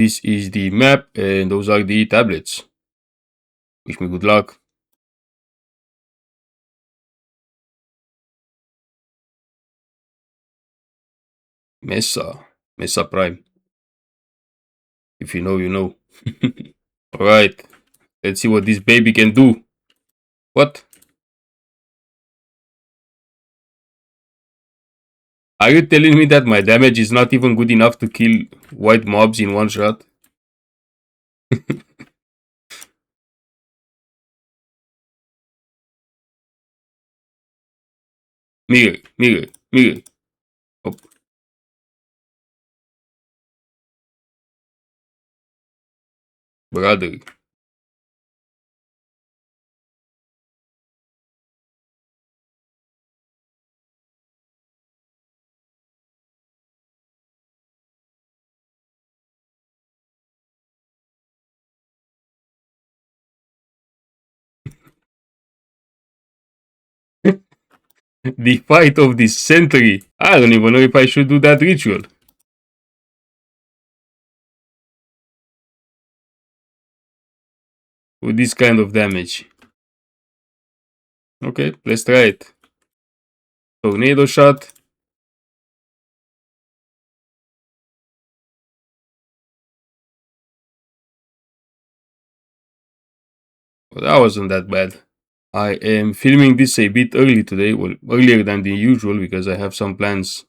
This is the map, and those are the tablets. Wish me good luck. Mesa Prime. If you know, you know. Alright, let's see what this baby can do. What? Are you telling me that my damage is not even good enough to kill white mobs in one shot? Mirror. Oh. Brother. The fight of the century. I don't even know if I should do that ritual. With this kind of damage. Okay, let's try it. Tornado shot. Well, that wasn't that bad. I am filming this a bit early today, well, earlier than the usual, because I have some plans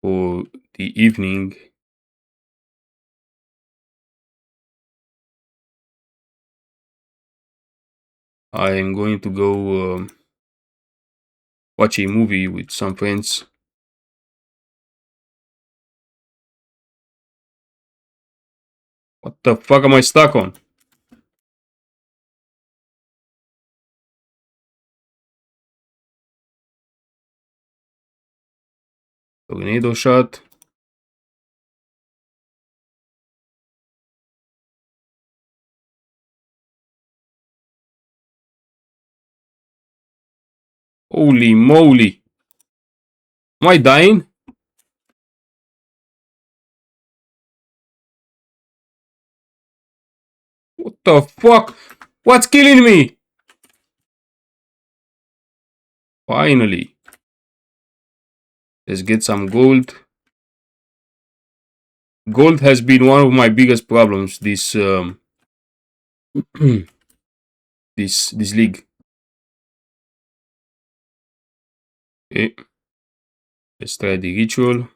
for the evening. I am going to go watch a movie with some friends. What the fuck am I stuck on? Tornado shot. Holy moly. Am I dying? What the fuck? What's killing me? Finally. Let's get some gold. Gold has been one of my biggest problems this this league. Okay. Let's try the ritual.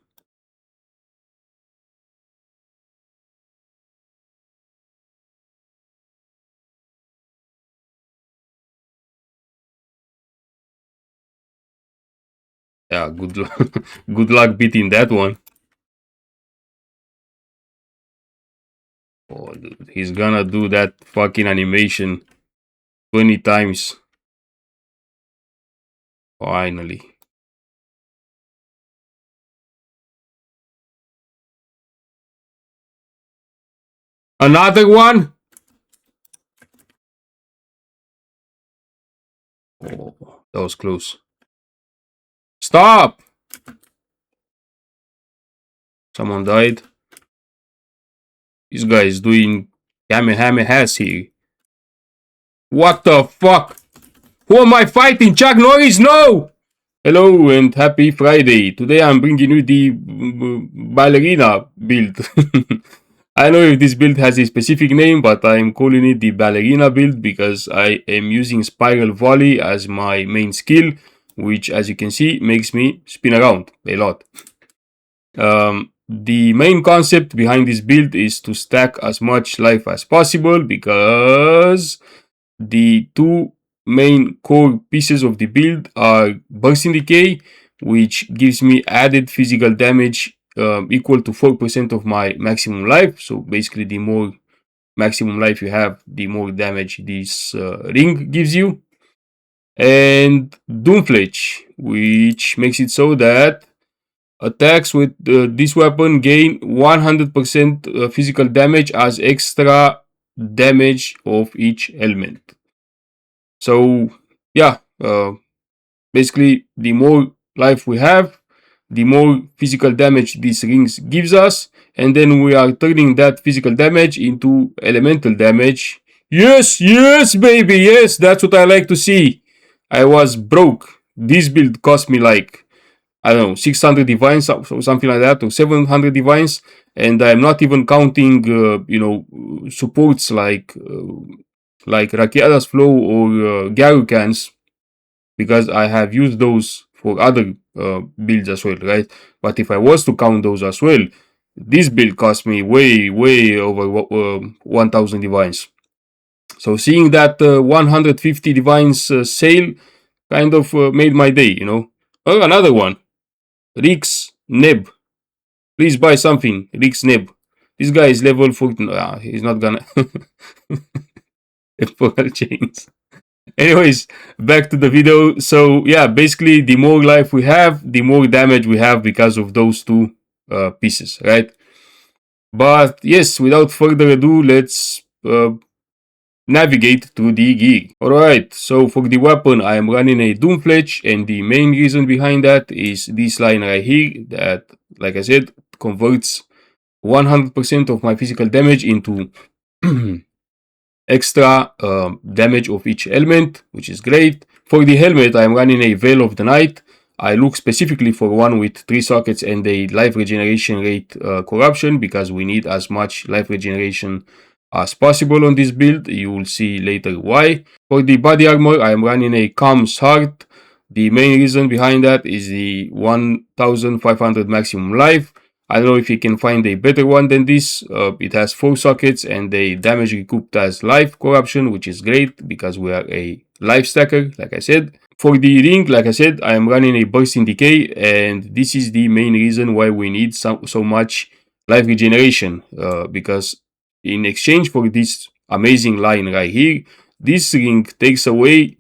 Yeah, good luck beating that one. Oh, dude, he's gonna do that fucking animation 20 times. Finally. Another one? Oh, that was close. Stop! Someone died. This guy is doing Kamehamehas here. What the fuck? Who am I fighting? Chuck Norris? No! Hello and happy Friday. Today I'm bringing you the ballerina build. I don't know if this build has a specific name, but I'm calling it the ballerina build because I am using spiral volley as my main skill, which as you can see makes me spin around a lot. The main concept behind this build is to stack as much life as possible because the two main core pieces of the build are bursting decay, which gives me added physical damage equal to 4% of my maximum life. So basically, the more maximum life you have, the more damage this ring gives you. And Doomfletch, which makes it so that attacks with this weapon gain 100% physical damage as extra damage of each element. So yeah, basically the more life we have, the more physical damage these rings gives us, and then we are turning that physical damage into elemental damage. Yes, yes, baby, yes, that's what I like to see. I was broke. This build cost me like, I don't know, 600 divines or something like that, or 700 divines, and I'm not even counting, supports like Rakiada's Flow or Garukans, because I have used those for other builds as well, right? But if I was to count those as well, this build cost me way, way over 1000 divines. So seeing that 150 divines sale kind of made my day, you know. Oh, another one. Rix Neb. Please buy something. Rix Neb. This guy is level 14. He's not gonna. Temporal chains. Anyways, back to the video. So yeah, basically, the more life we have, the more damage we have because of those two pieces, right? But yes, without further ado, let's navigate through the gear. Alright, so for the weapon, I am running a Doomfletch, and the main reason behind that is this line right here that, like I said, converts 100% of my physical damage into extra damage of each element, which is great. For the helmet, I am running a Veil of the Night. I look specifically for one with 3 sockets and a life regeneration rate corruption, because we need as much life regeneration as possible on this build. You will see later why. For the body armor, I am running a Calm's Heart. The main reason behind that is the 1500 maximum life. I don't know if you can find a better one than this. It has 4 sockets and the damage recouped as life corruption, which is great because we are a life stacker, like I said. For the ring, like I said, I am running a bursting decay, and this is the main reason why we need so much life regeneration, because in exchange for this amazing line right here, this ring takes away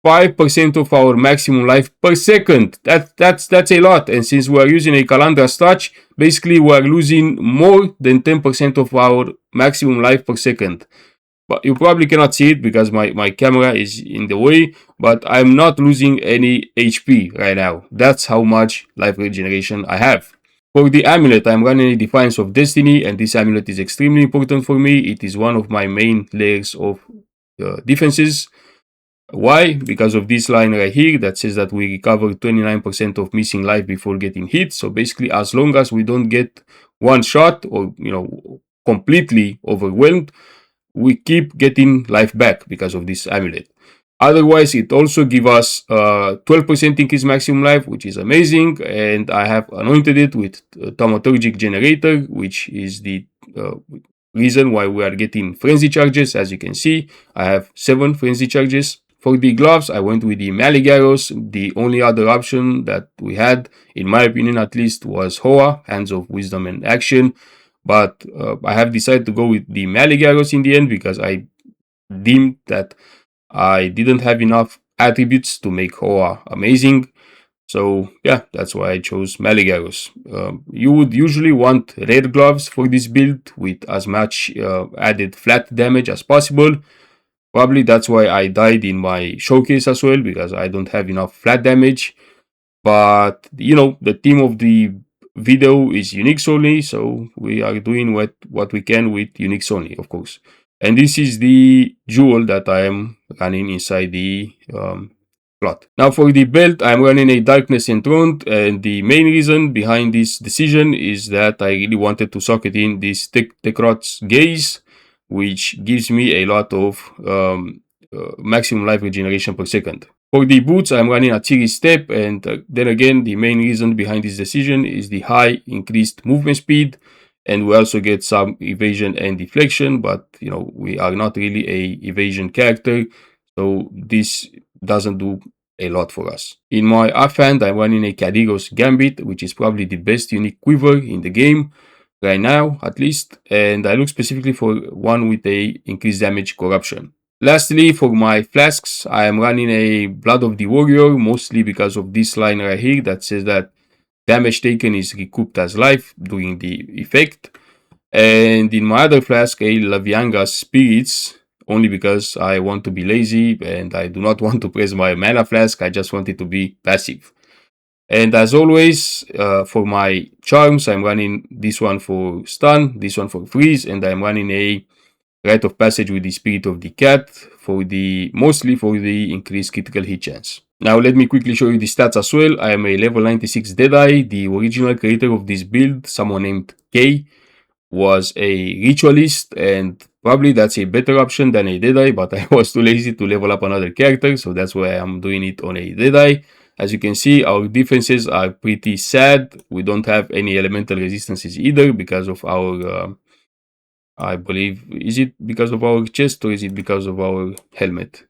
5% of our maximum life per second. That's a lot. And since we are using a Calandra's Touch, basically we are losing more than 10% of our maximum life per second. But you probably cannot see it because my camera is in the way, but I'm not losing any HP right now. That's how much life regeneration I have. For the amulet, I'm running a Defiance of Destiny, and this amulet is extremely important for me. It is one of my main layers of defenses. Why? Because of this line right here that says that we recover 29% of missing life before getting hit. So basically, as long as we don't get one shot or, completely overwhelmed, we keep getting life back because of this amulet. Otherwise, it also gives us 12% increased maximum life, which is amazing. And I have anointed it with Thaumaturgic Generator, which is the reason why we are getting frenzy charges. As you can see, I have 7 frenzy charges. For the gloves, I went with the Maligaros. The only other option that we had, in my opinion at least, was Hoa, Hands of Wisdom and Action. But I have decided to go with the Maligaros in the end because I deemed that I didn't have enough attributes to make Hoa amazing. So yeah, that's why I chose Maligaros. You would usually want red gloves for this build with as much added flat damage as possible. Probably that's why I died in my showcase as well, because I don't have enough flat damage. But, the theme of the video is uniques only, so we are doing what we can with uniques only, of course. And this is the jewel that I am running inside the plot. Now for the belt, I'm running a Darkness Enthroned, and the main reason behind this decision is that I really wanted to socket in this Tekrot's Gaze, which gives me a lot of maximum life regeneration per second. For the boots, I'm running a Series Step, and then again, the main reason behind this decision is the high increased movement speed, and we also get some evasion and deflection, but we are not really a evasion character, so this doesn't do a lot for us. In my offhand, I'm running a Kadiros Gambit, which is probably the best unique quiver in the game right now, at least, and I look specifically for one with a increased damage corruption. Lastly, for my flasks, I am running a Blood of the Warrior, mostly because of this line right here that says that damage taken is recouped as life during the effect. And in my other flask, a Lavianga's Spirits, only because I want to be lazy and I do not want to press my mana flask, I just want it to be passive. And as always, for my charms, I'm running this one for stun, this one for freeze, and I'm running a rite of passage with the spirit of the cat for the mostly for the increased critical hit chance. Now let me quickly show you the stats as well. I am a level 96 Deadeye. The original creator of this build, someone named K, was a ritualist, and probably that's a better option than a Deadeye, but I was too lazy to level up another character, so that's why I'm doing it on a Deadeye. As you can see, our defenses are pretty sad. We don't have any elemental resistances either because of our, I believe, is it because of our chest or is it because of our helmet?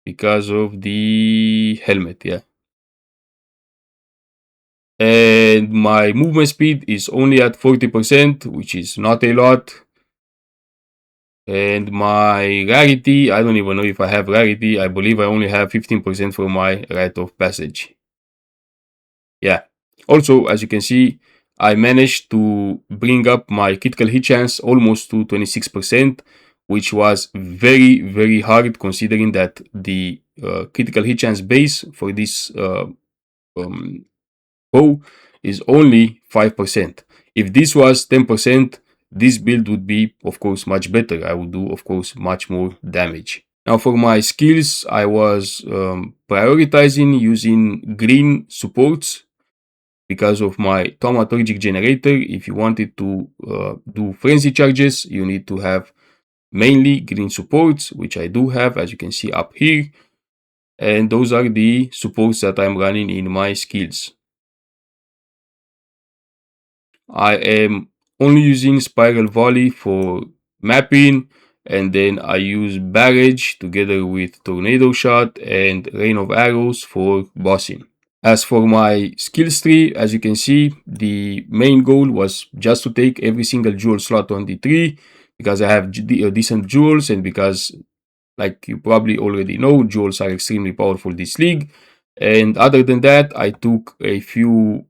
Because of the helmet, yeah. And my movement speed is only at 40%, which is not a lot. And my rarity, I don't even know if I have rarity. I believe I only have 15% for my rite of passage. Yeah. Also, as you can see, I managed to bring up my critical hit chance almost to 26%, which was very, very hard considering that the critical hit chance base for this um, bow is only 5%. If this was 10%, this build would be, of course, much better. I would do, of course, much more damage. Now for my skills, I was prioritizing using green supports because of my thaumaturgic generator. If you wanted to do frenzy charges, you need to have mainly green supports, which I do have, as you can see up here. And those are the supports that I'm running in my skills. I am only using Spiral Volley for mapping, and then I use Barrage together with Tornado Shot and Rain of Arrows for bossing. As for my skills tree, as you can see, the main goal was just to take every single jewel slot on the tree because I have decent jewels, and because, like you probably already know, jewels are extremely powerful this league. And other than that, I took a few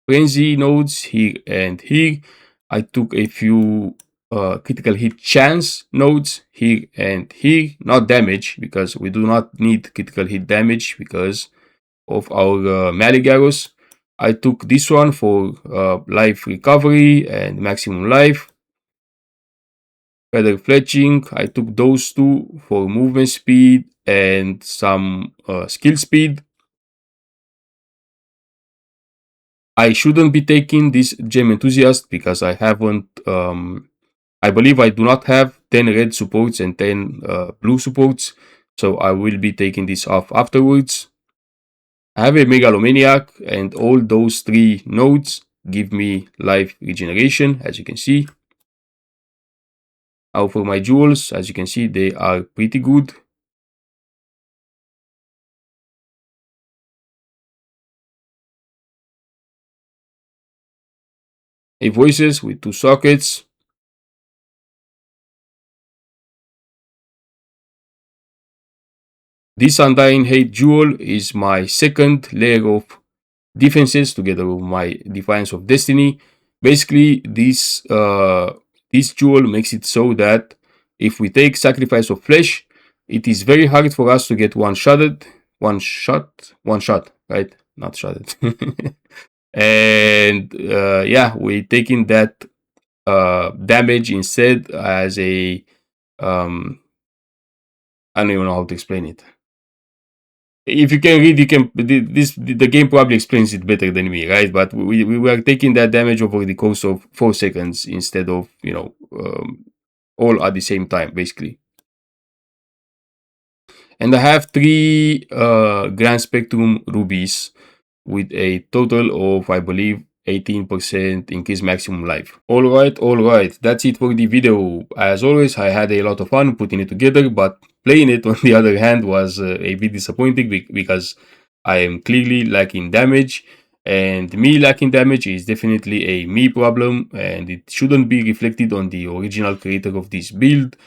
frenzy nodes here and here. I took a few critical hit chance nodes here and here. Not damage, because we do not need critical hit damage because of our Maligarus. I took this one for life recovery and maximum life. Feather fletching, I took those two for movement speed and some skill speed. I shouldn't be taking this gem enthusiast because I haven't, I believe I do not have 10 red supports and 10 blue supports, so I will be taking this off afterwards. I have a megalomaniac, and all those three nodes give me life regeneration, as you can see. Now for my jewels, as you can see, they are pretty good. A voices with 2 sockets. This Undying Hate jewel is my second layer of defenses together with my Defiance of Destiny. Basically, this jewel makes it so that if we take Sacrifice of Flesh, it is very hard for us to get one shot, right? Not shotted. And yeah, we're taking that damage instead as a I don't even know how to explain it. If you can read, you can. The game probably explains it better than me, right? But we were taking that damage over the course of 4 seconds instead of, you know, all at the same time, basically. And I have 3 Grand Spectrum rubies with a total of, I believe, 18% increased maximum life. Alright, that's it for the video. As always, I had a lot of fun putting it together, but playing it on the other hand was a bit disappointing because I am clearly lacking damage, and me lacking damage is definitely a me problem, and it shouldn't be reflected on the original creator of this build.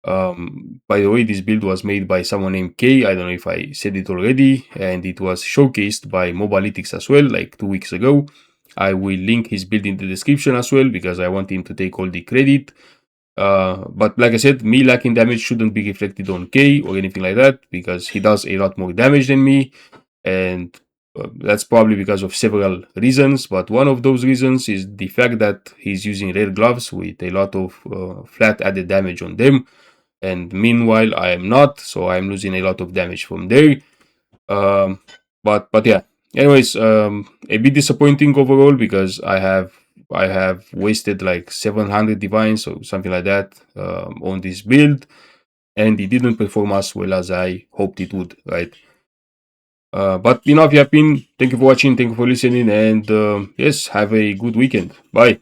By the way, this build was made by someone named K. I don't know if I said it already, and it was showcased by Mobalytics as well, like 2 weeks ago. I will link his build in the description as well because I want him to take all the credit. But like I said, me lacking damage shouldn't be reflected on K or anything like that because he does a lot more damage than me. And That's probably because of several reasons, but one of those reasons is the fact that he's using rare gloves with a lot of flat added damage on them, and meanwhile I am not, so I'm losing a lot of damage from there. Um, but yeah. Anyways, a bit disappointing overall because I have wasted like 700 divines or something like that on this build, and it didn't perform as well as I hoped it would, right? But enough yapping. Thank you for watching. Thank you for listening. And yes, have a good weekend. Bye.